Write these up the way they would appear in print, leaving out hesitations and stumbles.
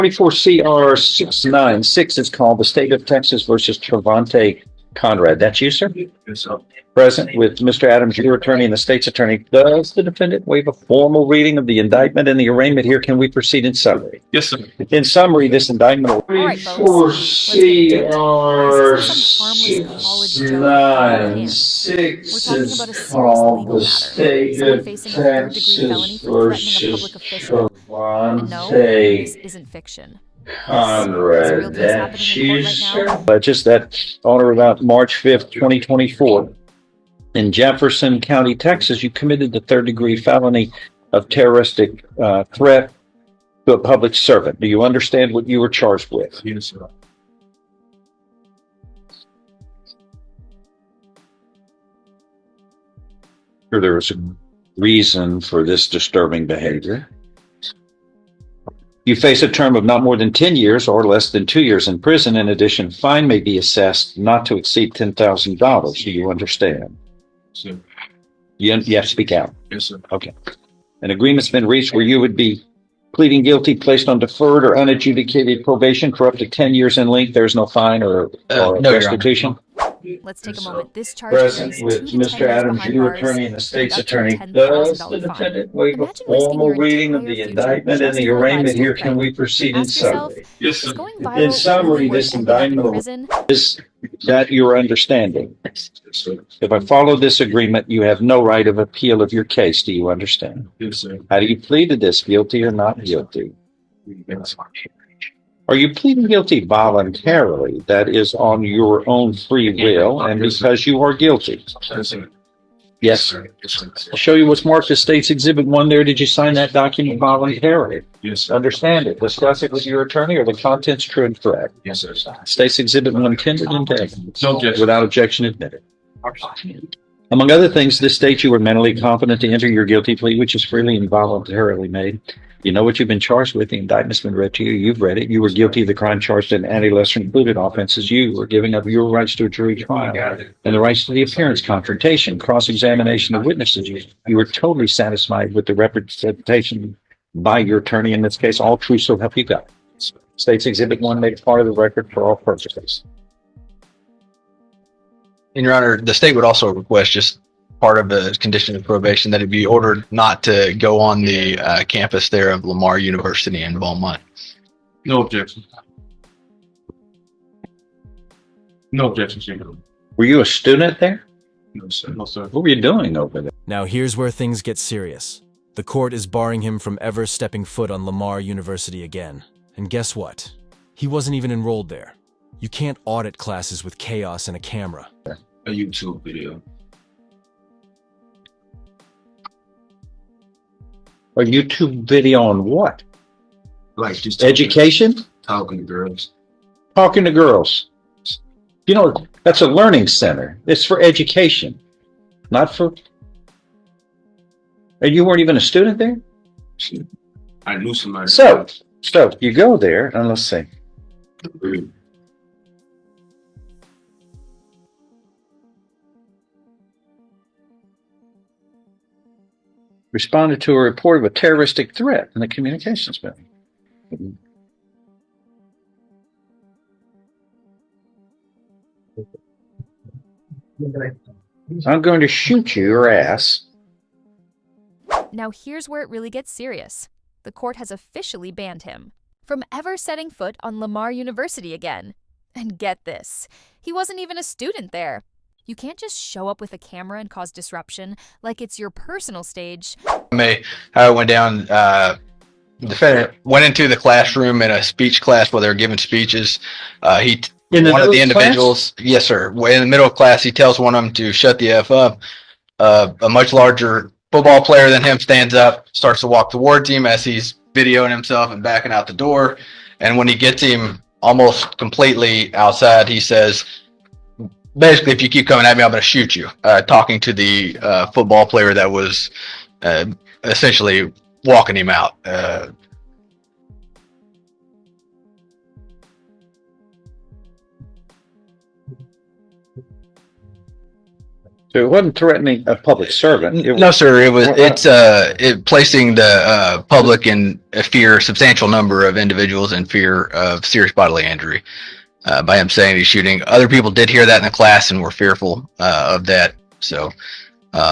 24 CR 696 is called the State of Texas versus Trevante Conrad. That's you, sir? Yes, sir. Present with Mr. Adams, your attorney and the state's attorney. Does the defendant waive a formal reading of the indictment and the arraignment here? Can we proceed in summary? Yes, sir. In summary, this indictment. All right, folks. Let's get into it. This isn't some harmless college joke on CR696 hand. We're talking about a serious called legal the matter. State Someone of facing a third-degree felony Texas for threatening a public versus official. And no, this Trevante isn't fiction. Conrad. That's you, sir? Just that on or about March 5th, 2024. In Jefferson County, Texas, you committed the third-degree felony of terroristic threat to a public servant. Do you understand what you were charged with? Yes, sir. There was a reason for this disturbing behavior. You face a term of not more than 10 years or less than 2 years in prison. In addition, fine may be assessed not to exceed $10,000. Do you understand? Sir. You have to speak out. Yes, sir. Okay. An agreement's been reached where you would be pleading guilty, placed on deferred or unadjudicated probation for up to 10 years in length. There's no fine or No, restitution. Let's take a moment. This charge Present carries with 2 to 10 Mr. years Adams, behind your bars attorney and the and state's up to a attorney. $10,000 Does the fine. defendant waive a Imagine risking formal your reading of entire the future indictment and just the for a arraignment live here? stream Can threat. we proceed in Ask yourself, summary? Yes, is sir. going In viral summary, really worth this ending up in indictment prison? is that your understanding. Yes, sir. If I follow this agreement, you have no right of appeal of your case. Do you understand? Yes, sir. How do you plead to this? Guilty or not guilty? Yes, sir. Are you pleading guilty voluntarily? That is on your own free will and because you are guilty? Yes, sir. Yes. sir. Yes, sir. I'll show you what's marked as State's Exhibit 1 there. Did you sign that document voluntarily? Yes, sir. Understand it. Discuss it with your attorney or the contents true and correct. Yes, sir. State's Exhibit 1 tendered and taken. No objection. Without objection admitted. Among other things, this states you were mentally competent to enter your guilty plea, which is freely and voluntarily made. You know what you've been charged with. The indictment's been read to you. You've read it. You were guilty of the crime charged in anti-lesser included offenses. You were giving up your rights to a jury trial and the rights to the appearance, confrontation, cross-examination of witnesses. You were totally satisfied with the representation by your attorney in this case. All true, so help you God. State's Exhibit 1 made part of the record for all purposes. And Your Honor, the state would also request, just part of the condition of probation, that it be ordered not to go on the campus there of Lamar University in Beaumont. No objection. No objection, sir. Were you a student there? No, sir. No, sir. What were you doing over there? Now here's where things get serious. The court is barring him from ever stepping foot on Lamar University again. And guess what? He wasn't even enrolled there. You can't audit classes with chaos and a camera. A YouTube video. A YouTube video on what? Like just Education? talking to girls. Talking to girls. You know, that's a learning center. It's for education, not for. And you weren't even a student there? I knew somebody. So you go there, and let's see. Responded to a report of a terroristic threat in the communications building. I'm going to shoot your ass. Now here's where it really gets serious. The court has officially banned him from ever setting foot on Lamar University again. And get this, he wasn't even a student there. You can't just show up with a camera and cause disruption like it's your personal stage. How it went down, the defendant went into the classroom in a speech class while they were giving speeches. One of the individuals, yes, sir. In the middle of class, he tells one of them to shut the F up. A much larger football player than him stands up, starts to walk towards him as he's videoing himself and backing out the door. And when he gets him almost completely outside, he says, basically, if you keep coming at me, I'm going to shoot you. Talking to the football player that was essentially walking him out. So it wasn't threatening a public servant. No, sir. It's placing the public in a fear, a substantial number of individuals in fear of serious bodily injury by him saying he's shooting. Other people did hear that in the class and were fearful of that. So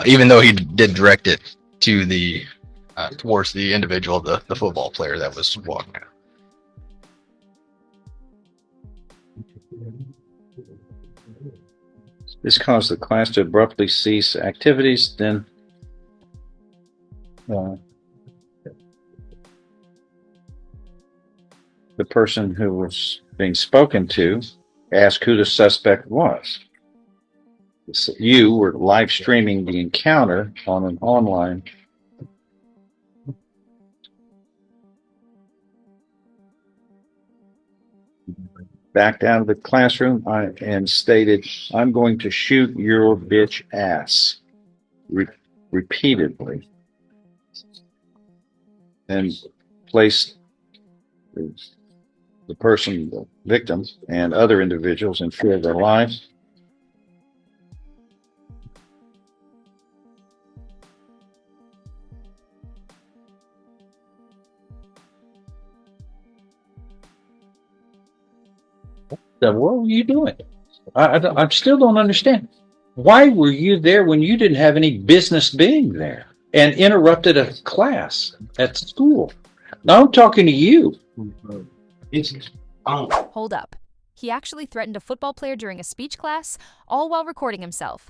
even though he did direct it to the towards the individual, the football player that was walking out. This caused the class to abruptly cease activities. Then the person who was being spoken to asked who the suspect was. You were live streaming the encounter on an online. Backed out of the classroom and stated, "I'm going to shoot your bitch ass," repeatedly, and placed the person, the victim, and other individuals in fear of their lives. What were you doing? I still don't understand. Why were you there when you didn't have any business being there and interrupted a class at school? Now I'm talking to you. Hold up. He actually threatened a football player during a speech class, all while recording himself.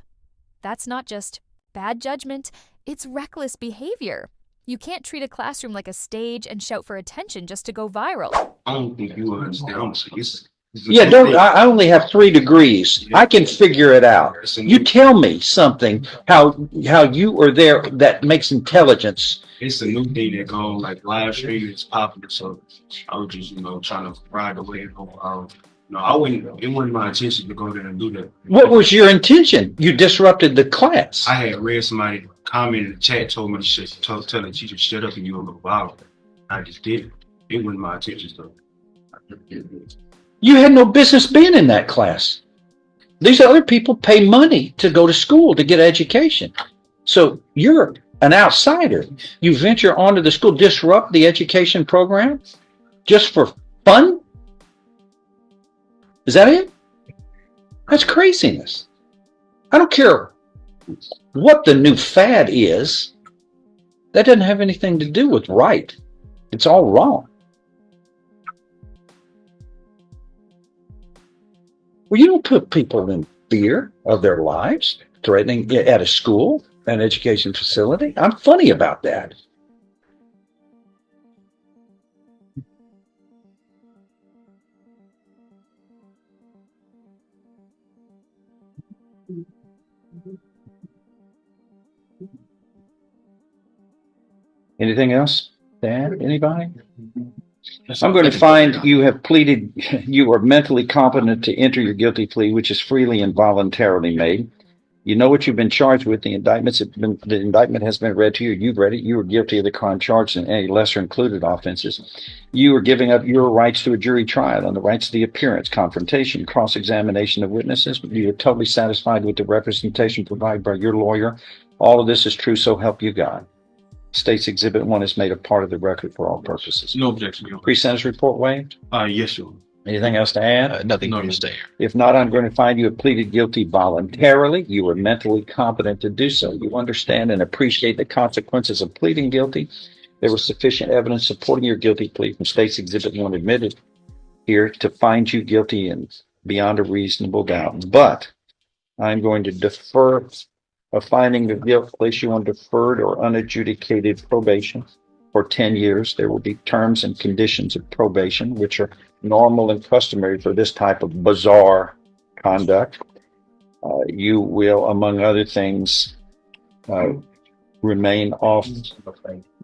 That's not just bad judgment, it's reckless behavior. You can't treat a classroom like a stage and shout for attention just to go viral. I don't think you understand. Yeah, I only have 3 degrees. I can figure it out. You tell me something, how you are there that makes intelligence. It's a new thing that goes like live streaming is popular, so I was just trying to ride the wave. It wasn't my intention to go there and do that. What was your intention? You disrupted the class. I had read somebody comment in the chat, told me to tell the teacher to shut up and you will go viral. I just did it. It wasn't my intention, so you had no business being in that class. These other people pay money to go to school to get education. So you're an outsider. You venture onto the school, disrupt the education program just for fun? Is that it? That's craziness. I don't care what the new fad is. That doesn't have anything to do with right. It's all wrong. Well, you don't put people in fear of their lives, threatening at a school, an education facility. I'm funny about that. Anything else, Dad? Anybody? I'm going to find you have pleaded, you are mentally competent to enter your guilty plea, which is freely and voluntarily made. You know what you've been charged with. The indictment has been read to you. You've read it. You were guilty of the crime charged and any lesser included offenses. You are giving up your rights to a jury trial and the rights to the appearance, confrontation, cross-examination of witnesses. You are totally satisfied with the representation provided by your lawyer. All of this is true, so help you God. State's Exhibit 1 is made a part of the record for all purposes. no objection. Your Pre-sentence report waived. Yes, Your Honor. Anything else to add? Nothing No, to no. stay here. If not, I'm going to find you have pleaded guilty voluntarily. You are mentally competent to do so. You understand and appreciate the consequences of pleading guilty. There was sufficient evidence supporting your guilty plea from State's Exhibit 1 admitted here to find you guilty and beyond a reasonable doubt. But I'm going to defer a finding of guilt, place you on deferred or unadjudicated probation for 10 years. There will be terms and conditions of probation, which are normal and customary for this type of bizarre conduct. You will, among other things, remain off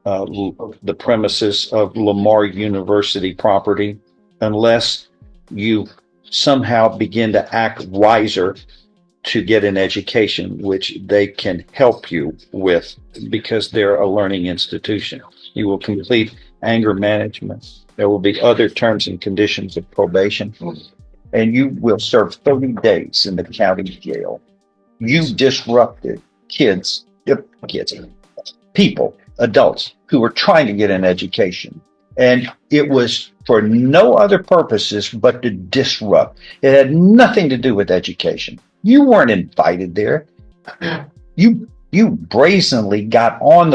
the premises of Lamar University property unless you somehow begin to act wiser to get an education, which they can help you with because they're a learning institution. You will complete anger management. There will be other terms and conditions of probation, and you will serve 30 days in the county jail. You disrupted people, adults who were trying to get an education. And it was for no other purposes but to disrupt. It had nothing to do with education. You weren't invited there. You brazenly got on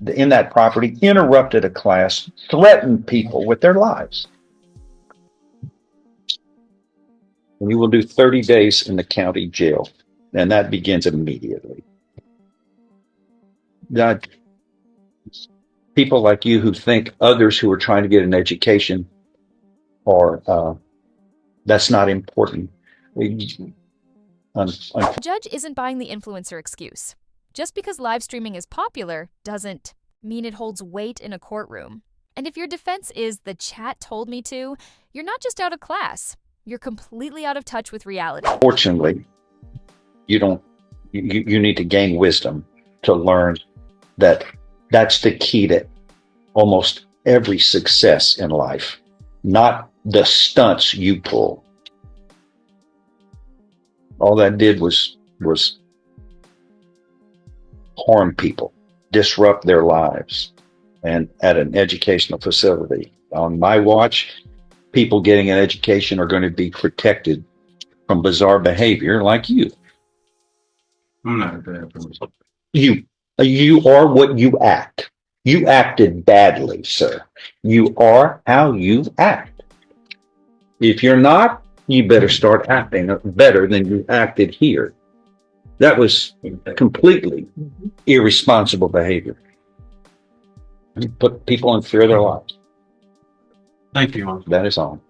in that property, interrupted a class, threatened people with their lives. And you will do 30 days in the county jail. And that begins immediately. That people like you who think others who are trying to get an education are that's not important. The judge isn't buying the influencer excuse. Just because live streaming is popular doesn't mean it holds weight in a courtroom. And if your defense is the chat told me to, you're not just out of class. You're completely out of touch with reality. Fortunately, you need to gain wisdom to learn that that's the key to almost every success in life, not the stunts you pull. All that did was harm people, disrupt their lives, and at an educational facility. On my watch, people getting an education are going to be protected from bizarre behavior like you. I'm not a bad person. You are what you act. You acted badly, sir. You are how you act. If you're not, you better start acting better than you acted here. That was completely irresponsible behavior. You put people in fear of their lives. Thank you, Uncle. That is all.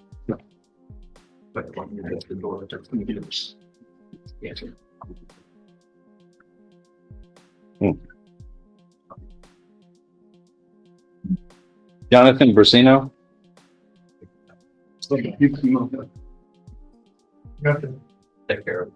Jonathan Brasino? Take care of it.